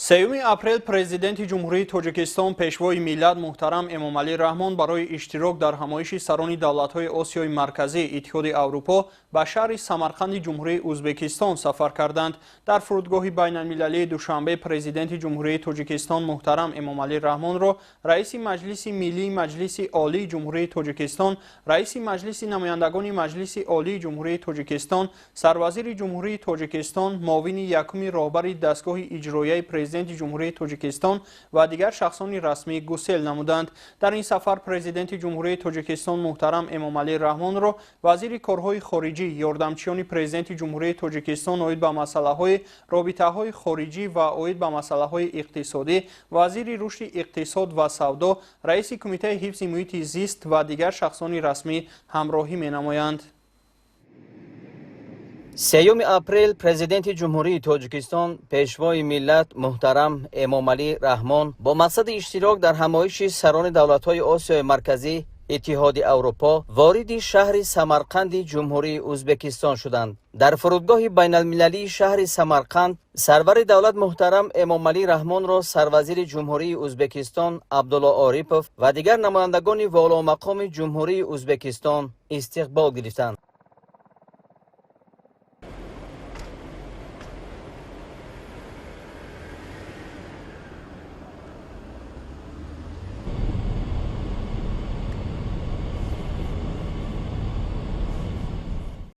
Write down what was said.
سیوم اپریل پرزیدنت جمهوری تاجیکستان پیشوای ملت محترم امامعلی رحمان برای اشتراک در همایش سران دولت‌های آسیای مرکزی اتحاد اروپا به شهر سمرقند جمهوری ازبکستان سفر کردند. در فرودگاه بین‌المللی دوشنبه پرزیدنت جمهوری تاجیکستان محترم امامعلی رحمان را رئیس مجلس ملی مجلس عالی جمهوری تاجیکستان، رئیس مجلس نمایندگان مجلس عالی جمهوری تاجیکستان، سروزیر جمهوری تاجیکستان، معاون یکم راهبر دستگاه اجرایی پرزیدنت جمهوری تاجیکستان و دیگر شخصان رسمی گسیل نمودند. در این سفر پرزیدنت جمهوری تاجیکستان محترم امامعلی رحمان را وزیر کارهای خارجی، یاردمچیان پرزیدنت جمهوری تاجیکستان اوید به مسائل رابطه‌های خارجی و اوید به مسائل اقتصادی، وزیر رشد اقتصاد و سودا، رئیس کمیته حفظ محیط زیست و دیگر شخصان رسمی همراهی می‌نمایند. سیوم اپریل پرزیدنت جمهوری تاجیکستان پیشوای ملت محترم امامعلی رحمان با مقصد اشتراک در همایش سران دولت‌های آسیای مرکزی اتحاد اروپا وارد شهر سمرقند جمهوری ازبکستان شدند. در فرودگاه بین‌المللی شهر سمرقند سرور دولت محترم امامعلی رحمان را سروزیر جمهوری ازبکستان عبدالله آریپوف و دیگر نمایندگان والا مقام جمهوری ازبکستان استقبال گرفتند.